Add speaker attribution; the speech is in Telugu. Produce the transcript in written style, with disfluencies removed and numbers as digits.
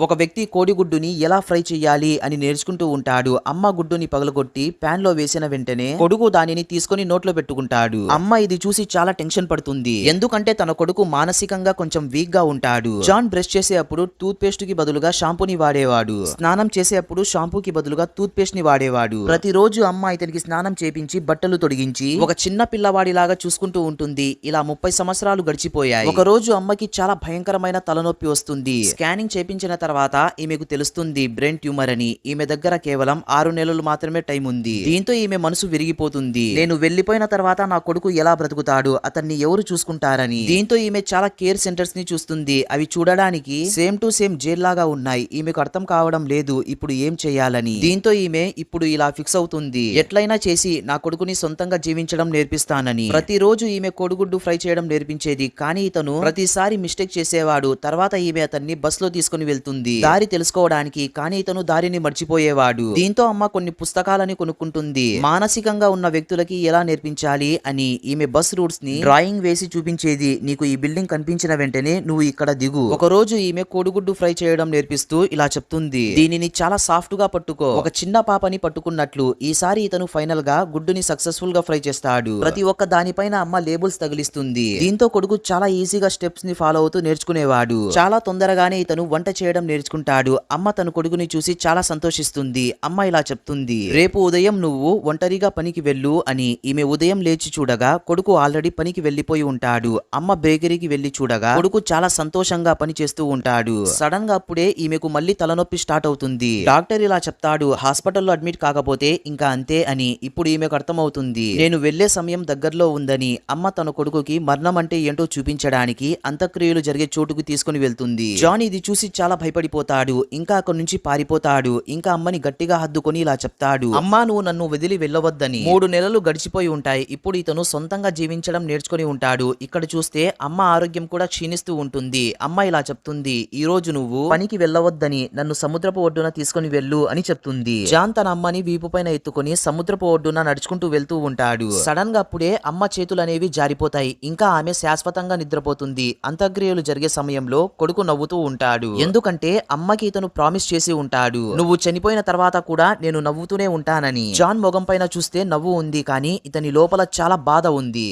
Speaker 1: ఒక వ్యక్తి కోడిగుడ్డుని ఎలా ఫ్రై చెయ్యాలి అని నేర్చుకుంటూ ఉంటాడు. అమ్మ గుడ్డుని పగలగొట్టి పాన్ లో వేసిన వెంటనే కొడుకు దానిని తీసుకొని నోట్లో పెట్టుకుంటాడు. అమ్మ ఇది చూసి చాలా టెన్షన్ పడుతుంది. ఎందుకంటే తన కొడుకు మానసికంగా కొంచెం వీక్ గా ఉంటాడు. జాన్ బ్రష్ చేసే అప్పుడు టూత్ పేస్ట్ కి బదులుగా షాంపూని వాడేవాడు. స్నానం చేసే అప్పుడు షాంపూకి బదులుగా టూత్ పేస్ట్ ని వాడేవాడు. ప్రతిరోజు అమ్మ ఇతనికి స్నానం చేపించి బట్టలు తొడిగించి ఒక చిన్న పిల్లవాడిలాగా చూసుకుంటూ ఉంటుంది. ఇలా 30 సంవత్సరాలు గడిచిపోయాయి. ఒక రోజు అమ్మకి చాలా భయంకరమైన తలనొప్పి వస్తుంది. స్కానింగ్ చేపించిన తర్వాత ఈమెకు తెలుస్తుంది బ్రెయిన్ ట్యూమర్ అని. ఈమె దగ్గర కేవలం 6 నెలలు మాత్రమే టైం ఉంది. దీంతో ఈమె మనసు విరిగిపోతుంది. నేను వెళ్లిపోయిన తర్వాత నా కొడుకు ఎలా బ్రతుకుతాడు, అతన్ని ఎవరు చూసుకుంటారని. దీంతో ఈమె చాలా కేర్ సెంటర్స్ ని చూస్తుంది. అవి చూడడానికి సేమ్ టు సేమ్ జైల్ లాగా ఉన్నాయి. ఈమెకు అర్థం కావడం లేదు ఇప్పుడు ఏం చేయాలని. దీంతో ఈమె ఇప్పుడు ఇలా ఫిక్స్ అవుతుంది, ఎట్లయినా చేసి నా కొడుకుని సొంతంగా జీవించడం నేర్పిస్తానని. ప్రతిరోజు ఈమె కోడిగుడ్డు ఫ్రై చేయడం నేర్పించేది. కానీ ఇతను ప్రతిసారి మిస్టేక్ చేసేవాడు. తర్వాత ఈమె అతన్ని బస్ లో తీసుకుని వెళ్తుంది దారి తెలుసుకోవడానికి. కానీ ఇతను దారిని మర్చిపోయేవాడు. దీంతో అమ్మ కొన్ని పుస్తకాలని కొనుక్కుంటుంది. మానసికంగా ఉన్న వ్యక్తులకి ఎలా నేర్పించాలి అని. ఈమె బస్ రూట్స్ ని డ్రాయింగ్ వేసి చూపించేది. నీకు ఈ బిల్డింగ్ కనిపించిన వెంటనే నువ్వు ఇక్కడ దిగు. ఒక రోజు ఈమె కోడిగుడ్డు ఫ్రై చేయడం నేర్పిస్తూ ఇలా చెప్తుంది, దీనిని చాలా సాఫ్ట్ గా పట్టుకో, ఒక చిన్న పాపని పట్టుకున్నట్లు. ఈసారి ఇతను ఫైనల్ గా గుడ్డుని సక్సెస్ఫుల్ గా ఫ్రై చేస్తాడు. ప్రతి ఒక్క దానిపైన అమ్మ లేబుల్స్ తగిలిస్తుంది. దీంతో కొడుకు చాలా ఈజీగా స్టెప్స్ ని ఫాలో అవుతూ నేర్చుకునేవాడు. చాలా తొందరగానే ఇతను వంట చేయడం నేర్చుకుంటాడు. అమ్మ తన కొడుకుని చూసి చాలా సంతోషిస్తుంది. అమ్మ ఇలా చెప్తుంది, రేపు ఉదయం నువ్వు ఒంటరిగా పనికి వెళ్ళు అని. ఈమె ఉదయం లేచి చూడగా కొడుకు ఆల్రెడీ పనికి వెళ్లిపోయి ఉంటాడు. అమ్మ బేకరీకి వెళ్లి చూడగా కొడుకు చాలా సంతోషంగా పని చేస్తూ ఉంటాడు. సడన్ గా అప్పుడే ఈమెకు మళ్ళీ తలనొప్పి స్టార్ట్ అవుతుంది. డాక్టర్ ఇలా చెప్తాడు, హాస్పిటల్లో అడ్మిట్ కాకపోతే ఇంకా అంతే అని. ఇప్పుడు ఈమెకు అర్థమవుతుంది, నేను వెళ్లే సమయం దగ్గరలో ఉందని. అమ్మ తన కొడుకుకి మరణం అంటే ఏంటో చూపించడానికి అంత్యక్రియలు జరిగే చోటుకు తీసుకుని వెళ్తుంది. జాన్ ఇది చూసి చాలా భయపడిపోతాడు. ఇంకా అక్కడి నుంచి పారిపోతాడు. ఇంకా అమ్మని గట్టిగా హద్దుకొని ఇలా చెప్తాడు, అమ్మా నువ్వు నన్ను వదిలి వెళ్ళవద్దని. 3 నెలలు గడిచిపోయి ఉంటాయి. ఇప్పుడు ఇతను సొంతంగా జీవించడం నేర్చుకుని ఉంటాడు. ఇక్కడ చూస్తే అమ్మ ఆరోగ్యం కూడా క్షీణిస్తూ ఉంటుంది. అమ్మ ఇలా చెప్తుంది, ఈ రోజు నువ్వు పనికి వెళ్ళవద్దని, నన్ను సముద్రపు ఒడ్డున తీసుకుని వెళ్ళు అని చెప్తుంది. జాన్ తన అమ్మని వీపు పైన ఎత్తుకొని సముద్రపు ఒడ్డున నడుచుకుంటూ వెళ్తూ ఉంటాడు. సడన్ గా అప్పుడే అమ్మ చేతులు అనేవి జారిపోతాయి. ఇంకా ఆమె శాశ్వతంగా నిద్రపోతుంది. అంత్యక్రియలు జరిగే సమయంలో కొడుకు నవ్వుతూ ఉంటాడు. ఎందుకంటే అమ్మకి ఇతను ప్రామిస్ చేసి ఉంటాడు, నువ్వు చనిపోయిన తర్వాత కూడా నేను నవ్వుతూనే ఉంటానని. జాన్ మొగం పైన చూస్తే నవ్వు ఉంది, కానీ ఇతని లోపల చాలా బాధ ఉంది.